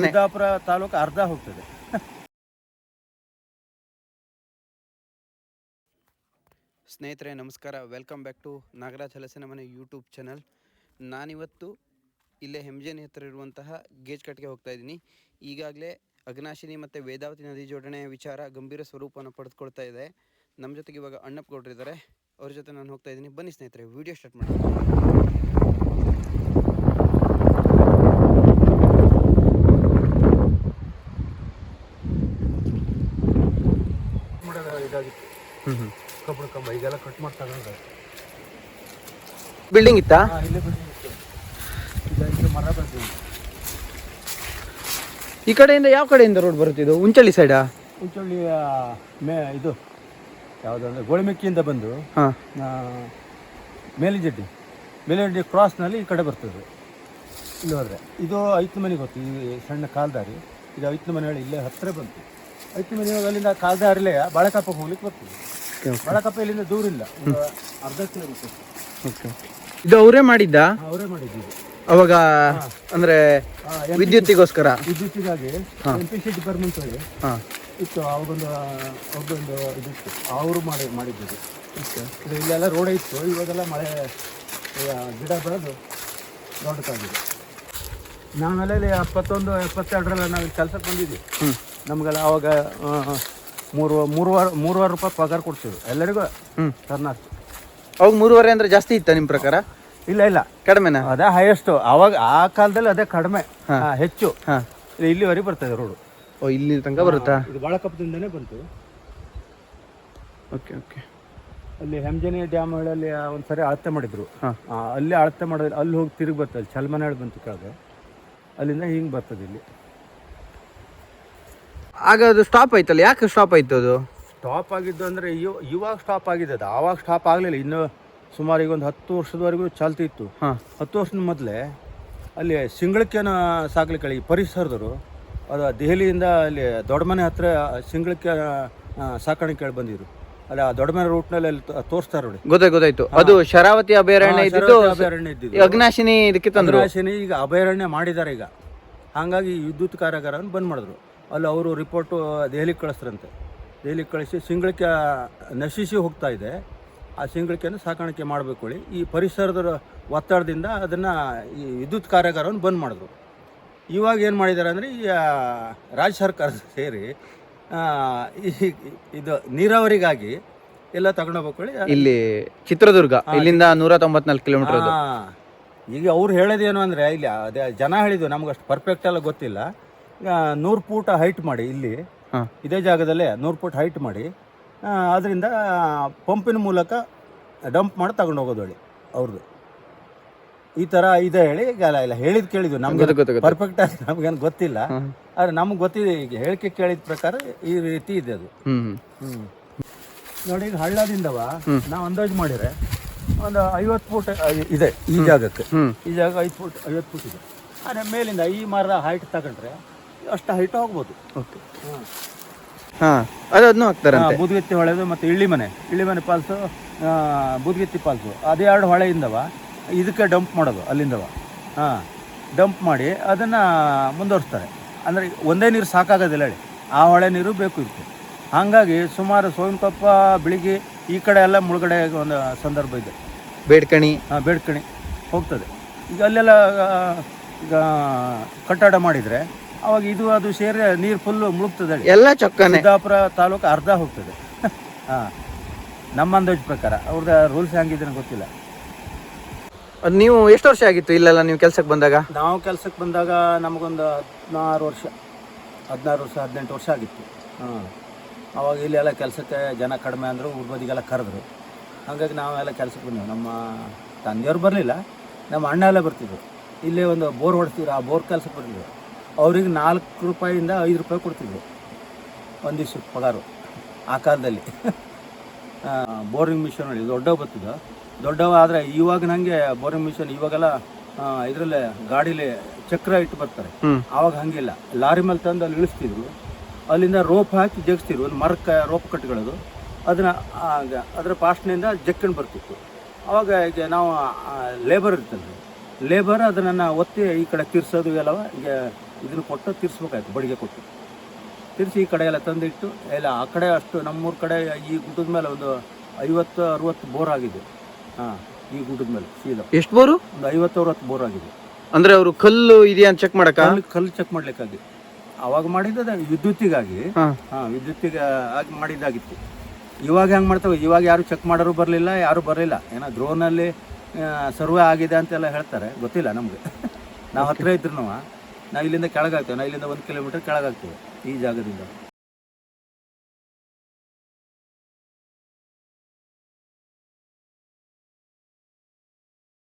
ಸಿದ್ದಾಪುರ ತಾಲೂಕು ಅರ್ಧ ಹೋಗ್ತದೆ. ಸ್ನೇಹಿತರೆ ನಮಸ್ಕಾರ, ವೆಲ್ಕಮ್ ಬ್ಯಾಕ್ ಟು ನಾಗರಾಜ್ ಹಲಸಿನ ಮನೆ ಯೂಟ್ಯೂಬ್ ಚಾನಲ್. ನಾನಿವತ್ತು ಇಲ್ಲೇ ಹೆಮ್ಜೇನಿ ಹತ್ತಿರ ಇರುವಂತಹ ಗೇಜ್ ಕಟ್ಗೆ ಹೋಗ್ತಾ ಇದ್ದೀನಿ. ಈಗಾಗಲೇ ಅಘನಾಶಿನಿ ಮತ್ತು ವೇದಾವತಿ ನದಿ ಜೋಡಣೆಯ ವಿಚಾರ ಗಂಭೀರ ಸ್ವರೂಪವನ್ನು ಪಡೆದುಕೊಳ್ತಾ ಇದೆ. ನಮ್ಮ ಜೊತೆಗೆ ಇವಾಗ ಅಣ್ಣಪ್ಪಗೌಡರಿದ್ದಾರೆ, ಅವ್ರ ಜೊತೆ ನಾನು ಹೋಗ್ತಾ ಇದ್ದೀನಿ. ಬನ್ನಿ ಸ್ನೇಹಿತರೆ, ವಿಡಿಯೋ ಸ್ಟಾರ್ಟ್ ಮಾಡಿ. ಕಬ್ಬಣ ಕಂಬ ಈಗೆಲ್ಲ ಕಟ್ ಮಾಡ್ತಾರೆ. ಬಿಲ್ಡಿಂಗ್ ಇತ್ತಾ? ಇಲ್ಲೇ ಬಿಲ್ಡಿಂಗ್ ಇತ್ತು, ಮರ ಬಂದಿದೆ. ಈ ಕಡೆಯಿಂದ ಯಾವ ಕಡೆಯಿಂದ ರೋಡ್ ಬರುತ್ತಿದ್ದು? ಉಂಚಳ್ಳಿ ಸೈಡಾ? ಉಂಚಳ್ಳಿ ಇದು ಯಾವುದಂದ್ರೆ ಗೋಳಿಮೆಕ್ಕಿಯಿಂದ ಬಂದು ಮೇಲಿಜಡ್ಡಿ ಕ್ರಾಸ್ನಲ್ಲಿ ಈ ಕಡೆ ಬರ್ತದೆ. ಇಲ್ಲಿ ಹೋದರೆ ಇದು ಐದು ಮನೆ ಗೊತ್ತು, ಈ ಸಣ್ಣ ಕಾಲ್ದಾರಿ. ಇದು ಐದು ಮನೆ ಹೇಳಿ ಇಲ್ಲೇ ಹತ್ತಿರ ಬಂತು. ಐದು ಮನೆ ಅಲ್ಲಿಂದ ಕಾಲ್ದಾರಿಲೇ ಬಾಳೆಕಪ್ಪಗೆ ಹೋಗ್ಲಿಕ್ಕೆ ಬರ್ತದೆ. ಬಾಳೆಕಪ್ಪ ಇಲ್ಲಿಂದ ದೂರ ಇಲ್ಲ, ಅರ್ಧ ಕಿಲೋಮೀಟರ್. ಓಕೆ, ಇದು ಅವರೇ ಮಾಡಿದ್ದ? ಅವರೇ ಮಾಡಿದ್ದೀವಿ ಅವಾಗ, ಅಂದ್ರೆ ವಿದ್ಯುತ್ತಿಗೋಸ್ಕರ, ವಿದ್ಯುತ್ತಿಗಾಗಿ MPC ಡಿಪಾರ್ಟ್ಮೆಂಟ್ ಹೇಳಿ ಇತ್ತು. ಅವಾಗೊಂದು ಇದಿತ್ತು, ಅವರು ಮಾಡಿದ್ದು. ಇದು ಇಲ್ಲೆಲ್ಲ ರೋಡೇ ಇತ್ತು. ಇವಾಗೆಲ್ಲ ಮಳೆ ಗಿಡ ಬೆಳೆದು ದೊಡ್ಡದಾಗಿದೆ. ನಾವೆಲ್ಲ 71-72 ನಾವು ಕೆಲಸಕ್ಕೆ ಬಂದಿದ್ವಿ. ನಮಗೆಲ್ಲ ಅವಾಗ ಮೂರುವರೆ ರೂಪಾಯಿ ಪಗಾರ ಕೊಡ್ತೀವಿ ಎಲ್ಲರಿಗೂ ಕರ್ನಾಟಕ. ಅವಾಗ 3.5 ಅಂದ್ರೆ ಜಾಸ್ತಿ ಇತ್ತ ನಿಮ್ಮ ಪ್ರಕಾರ? ಇಲ್ಲ, ಕಡಿಮೆನಾ? ಅದೇ ಹೈಯೆಸ್ಟ್. ಅವಾಗ ಆ ಕಾಲದಲ್ಲಿ ಅದೇ ಕಡಿಮೆ, ಹೆಚ್ಚು. ಇಲ್ಲಿವರೆಗೆ ಬರ್ತದೆ ರೋಡು. ಓ, ಇಲ್ಲಿ ತನಕ ಬರುತ್ತಾ? ಇದು ಬಾಳಕಪ್ಪದಿಂದನೇ ಬಂತು. Okay okay. ಅಲ್ಲಿ ಹೆಮ್ಜೇನಿ ಡ್ಯಾಮ್ ಹೇಳಲ್ಲಿ ಒಂದ್ಸರಿ ಅಳತೆ ಮಾಡಿದ್ರು. ಅಲ್ಲಿ ಅಳತೆ ಮಾಡಿದ್ರೆ ಅಲ್ಲಿ ಹೋಗಿ ತಿರುಗಿ ಬರ್ತದೆ. ಚಲ್ಮನೆ ಹೇಳಿ ಬಂತು ಕೆಳಗೆ, ಅಲ್ಲಿಂದ ಹಿಂಗೆ ಬರ್ತದೆ ಇಲ್ಲಿ. ಆಗ ಅದು ಸ್ಟಾಪ್ ಆಯ್ತಲ್ಲ, ಯಾಕೆ ಸ್ಟಾಪ್ ಆಯ್ತು? ಅದು ಸ್ಟಾಪ್ ಆಗಿದ್ದು ಅಂದರೆ ಇವಾಗ ಸ್ಟಾಪ್ ಆಗಿದೆ. ಅದು ಆವಾಗ ಸ್ಟಾಪ್ ಆಗಲಿಲ್ಲ. ಇನ್ನು ಸುಮಾರು ಈಗ ಒಂದು 10 ವರ್ಷದವರೆಗೂ ಚಾಲ್ತಿತ್ತು. 10 ವರ್ಷದ ಮೊದಲೇ ಅಲ್ಲಿ ಸಿಂಗಳಕ್ಕೆನ ಸಾಕ್ಲಿಕ್ಕೆ ಈ ಪರಿಸರದವರು ಅದು ದೆಹಲಿಯಿಂದ ಅಲ್ಲಿ ದೊಡ್ಡಮನೆ ಹತ್ರ ಸಿಂಗಳಕ್ಕೆ ಸಾಕಾಣಿಕೆ ಹೇಳಿ ಬಂದಿದ್ರು. ಅಲ್ಲಿ ಆ ದೊಡ್ಡಮನೆ ರೂಟ್ನಲ್ಲಿ ಅಲ್ಲಿ ತೋರಿಸ್ತಾರೆ ನೋಡಿ. ಗೊತ್ತಾಯ್ತು. ಅದು ಶರಾವತಿ ಅಭಯಾರಣ್ಯ ಇದ್ದಿದ್ದು, ಅಘನಾಶಿನಿ ಇದಕ್ಕೆ ತಂದ್ರು. ಅಘನಾಶಿನಿ ಈಗ ಅಭಯಾರಣ್ಯ ಮಾಡಿದ್ದಾರೆ ಈಗ. ಹಾಗಾಗಿ ವಿದ್ಯುತ್ ಕಾರ್ಯಾಗಾರವನ್ನು ಬಂದ್ ಮಾಡಿದ್ರು. ಅಲ್ಲಿ ಅವರು ರಿಪೋರ್ಟು ದೆಹಲಿಗೆ ಕಳಿಸ್ರಂತೆ. ದೆಹಲಿಗೆ ಕಳಿಸಿ ಸಿಂಗಳಕ್ಕೆ ನಶಿಸಿ ಹೋಗ್ತಾ ಇದೆ, ಆ ಸಿಂಗಳಿಕೆಯನ್ನು ಸಾಕಾಣಿಕೆ ಮಾಡಬೇಕು ಹೇಳಿ ಈ ಪರಿಸರದ ಒತ್ತಡದಿಂದ ಅದನ್ನು ಈ ವಿದ್ಯುತ್ ಕಾರ್ಯಾಗಾರವನ್ನು ಬಂದ್ ಮಾಡಿದ್ರು. ಇವಾಗ ಏನು ಮಾಡಿದ್ದಾರೆ ಅಂದರೆ ಈ ರಾಜ್ಯ ಸರ್ಕಾರ ಸೇರಿ ಇದು ನೀರಾವರಿಗಾಗಿ ಎಲ್ಲ ತಗೊಂಡೋಗ್ಬೇಕು ಹೇಳಿ ಇಲ್ಲಿ ಚಿತ್ರದುರ್ಗ ಇಲ್ಲಿಂದ 194 ಕಿಲೋಮೀಟರ್. ಈಗ ಅವ್ರು ಹೇಳೋದೇನು ಅಂದರೆ, ಇಲ್ಲಿ ಅದೇ ಜನ ಹೇಳಿದ್ದು ನಮ್ಗೆ ಅಷ್ಟು ಪರ್ಫೆಕ್ಟ್ ಎಲ್ಲ ಗೊತ್ತಿಲ್ಲ. 100 ಫೂಟ್ ಹೈಟ್ ಮಾಡಿ ಇಲ್ಲಿ ಇದೇ ಜಾಗದಲ್ಲೇ 100 ಫೂಟ್ ಹೈಟ್ ಮಾಡಿ ಅದರಿಂದ ಪಂಪಿನ ಮೂಲಕ ಡಂಪ್ ಮಾಡಿ ತಗೊಂಡು ಹೋಗೋದು ಹೇಳಿ ಅವ್ರದ್ದು. ಈ ಥರ ಇದೆ ಹೇಳಿ. ಈಗ ಇಲ್ಲ ಹೇಳಿದ್ದು ಕೇಳಿದ್ವಿ, ನಮ್ಗೆ ಪರ್ಫೆಕ್ಟ್ ಆಗಿ ನಮ್ಗೇನು ಗೊತ್ತಿಲ್ಲ. ಆದರೆ ನಮ್ಗೆ ಗೊತ್ತಿದೆ, ಈಗ ಹೇಳಿಕೆ ಕೇಳಿದ ಪ್ರಕಾರ ಈ ರೀತಿ ಇದೆ ಅದು. ನೋಡಿ, ಈಗ ಹಳ್ಳದಿಂದವ ನಾವು ಅಂದಾಜು ಮಾಡಿದ್ರೆ ಒಂದು 50 ಫೂಟ್ ಇದೆ ಈ ಜಾಗಕ್ಕೆ. ಈ ಜಾಗ 50 ಫೂಟ್ ಇದೆ. ಆದರೆ ಮೇಲಿಂದ ಈ ಮರದ ಹೈಟ್ ತಗೊಂಡ್ರೆ ಅಷ್ಟು ಹೈಟ್ ಹೋಗ್ಬೋದು. ಓಕೆ, ಅದನ್ನು ಹಾಕ್ತಾರೆ. ಬೂದ್ಗೆತ್ತಿ ಹೊಳೆದು ಮತ್ತು ಇಳ್ಳಿಮನೆ ಫಾಲ್ಸು, ಬೂದ್ಗೆತ್ತಿ ಫಾಲ್ಸು, ಅದೇ 2 ಹೊಳೆಯಿಂದವ ಇದಕ್ಕೆ ಡಂಪ್ ಮಾಡೋದು. ಅಲ್ಲಿಂದವ ಡಂಪ್ ಮಾಡಿ ಅದನ್ನು ಮುಂದುವರಿಸ್ತಾರೆ. ಅಂದರೆ ಒಂದೇ ನೀರು ಸಾಕಾಗೋದಿಲ್ಲ ಹೇಳಿ, ಆ ಹೊಳೆ ನೀರು ಬೇಕು ಇರುತ್ತೆ. ಹಾಗಾಗಿ ಸುಮಾರು ಸೋಮಕೊಪ್ಪ, ಬಿಳಿಗಿ ಈ ಕಡೆ ಎಲ್ಲ ಮುಳುಗಡೆ ಒಂದು ಸಂದರ್ಭ ಇದೆ. ಬೇಡ್ಕಣಿ ಹೋಗ್ತದೆ. ಈಗ ಅಲ್ಲೆಲ್ಲ ಈಗ ಕಟ್ಟಡ ಮಾಡಿದರೆ ಅವಾಗ ಇದು ಅದು ಸೇರಿ ನೀರು ಫುಲ್ಲು ಮುಳುಗ್ತದೆ. ಎಲ್ಲ ಚೊಕ್ಕನೆ ಸಿದ್ದಾಪುರ ತಾಲೂಕು ಅರ್ಧ ಹೋಗ್ತದೆ. ನಮ್ಮ ಅಂದಾಜು ಪ್ರಕಾರ. ಅವ್ರದ್ದು ರೂಲ್ಸ್ ಹೆಂಗಿದ್ರೆ ಗೊತ್ತಿಲ್ಲ. ಅದು ನೀವು ಎಷ್ಟು ವರ್ಷ ಆಗಿತ್ತು ಇಲ್ಲೆಲ್ಲ ನೀವು ಕೆಲಸಕ್ಕೆ ಬಂದಾಗ? ನಾವು ಕೆಲಸಕ್ಕೆ ಬಂದಾಗ ನಮಗೊಂದು 16 ವರ್ಷ, 18 ವರ್ಷ ಆಗಿತ್ತು. ಅವಾಗ ಇಲ್ಲೆಲ್ಲ ಕೆಲಸಕ್ಕೆ ಜನ ಕಡಿಮೆ ಅಂದರು, ಊರ ಬದಿಗೆಲ್ಲ ಕರೆದ್ರು. ಹಾಗಾಗಿ ನಾವೆಲ್ಲ ಕೆಲಸಕ್ಕೆ ಬಂದೆವು. ನಮ್ಮ ತಂದೆಯವ್ರು ಬರಲಿಲ್ಲ, ನಮ್ಮ ಅಣ್ಣ ಎಲ್ಲ ಬರ್ತಿದ್ರು. ಇಲ್ಲೇ ಒಂದು ಬೋರ್ ಹೊಡ್ತಿದ್ರು, ಆ ಬೋರ್ ಕೆಲಸಕ್ಕೆ ಬರ್ತಿದ್ರು. ಅವ್ರಿಗೆ 4 ರೂಪಾಯಿಂದ 5 ರೂಪಾಯಿ ಕೊಡ್ತಿದ್ರು ಒಂದು ದಿವ್ಸಕ್ಕೆ ಪಗಾರು ಆ ಕಾಲದಲ್ಲಿ. ಬೋರಿಂಗ್ ಮಿಷನ್ ಹೇಳಿ ದೊಡ್ಡವು ಬರ್ತಿದ್ದು. ದೊಡ್ಡವ ಆದರೆ ಇವಾಗ ನನಗೆ ಬೋರಿಂಗ್ ಮಿಷನ್ ಇವಾಗೆಲ್ಲ ಇದರಲ್ಲೇ ಗಾಡೀಲಿ ಚಕ್ರ ಇಟ್ಟು ಬರ್ತಾರೆ. ಆವಾಗ ಹಾಗಿಲ್ಲ, ಲಾರಿ ಮೇಲೆ ತಂದು ಅಲ್ಲಿ ಇಳಿಸ್ತಿದ್ರು. ಅಲ್ಲಿಂದ ರೋಪ್ ಹಾಕಿ ಜಗಿಸ್ತಿದ್ರು. ಒಂದು ಮರಕ್ಕೆ ರೋಪ್ ಕಟ್ಕೊಳ್ಳೋದು, ಅದನ್ನು ಅದರ ಪಾಸ್ಟ್ನಿಂದ ಜಕ್ಕೊಂಡು ಬರ್ತಿತ್ತು. ಆವಾಗ ಈಗ ನಾವು ಲೇಬರ್ ಇರ್ತದೆ, ಲೇಬರ್ ಅದನ್ನು ಒತ್ತಿ ಈ ಕಡೆ ತಿರ್ಸೋದು ಎಲ್ಲವ ಈಗ ಇದನ್ನು ಕೊಟ್ಟು ತೀರಿಸ್ಬೇಕಾಯ್ತು, ಬಡಿಗೆ ಕೊಟ್ಟು ತಿರ್ಸಿ ಈ ಕಡೆ ಎಲ್ಲ ತಂದಿಟ್ಟು ಎಲ್ಲ ಆ ಕಡೆ ಅಷ್ಟು ನಮ್ಮೂರ ಕಡೆ ಈ ಗುಡ್ಡದ ಮೇಲೆ ಒಂದು 50-60 ಬೋರ್ ಆಗಿದೆ. ಹಾಂ, ಈ ಗುಡ್ಡದ ಮೇಲೆ ಸೀದಾ ಎಷ್ಟು ಬೋರು? ಒಂದು 50-60 ಬೋರ್ ಆಗಿದೆ. ಅಂದ್ರೆ ಅವರು ಕಲ್ಲು ಇದೆಯಾ ಅಂತ ಚೆಕ್ ಮಾಡಕ? ಕಲ್ಲು ಚೆಕ್ ಮಾಡ್ಲಿಕ್ಕಾಗಿ ಅವಾಗ ಮಾಡಿದ್ದು ವಿದ್ಯುತ್ತಿಗಾಗಿ. ಹಾಂ, ವಿದ್ಯುತ್ತಿಗೆ ಆಗಿ ಮಾಡಿದ್ದಾಗಿತ್ತು. ಇವಾಗ ಹೆಂಗೆ ಮಾಡ್ತೇವೆ, ಇವಾಗ ಯಾರು ಚೆಕ್ ಮಾಡೋರು ಬರಲಿಲ್ಲ, ಯಾರು ಬರಲಿಲ್ಲ. ಏನೋ ಡ್ರೋನಲ್ಲಿ ಸರ್ವೆ ಆಗಿದೆ ಅಂತೆಲ್ಲ ಹೇಳ್ತಾರೆ, ಗೊತ್ತಿಲ್ಲ ನಮಗೆ. ನಾವು ಹತ್ತಿರ ಇದ್ರು ನಾವು ಇಲ್ಲಿಂದ ಕೆಳಗಾಗ್ತೇವೆ, ನಾವು ಇಲ್ಲಿಂದ 1 ಕಿಲೋಮೀಟರ್ ಕೆಳಗಾಗ್ತೇವೆ ಈ ಜಾಗದಿಂದ.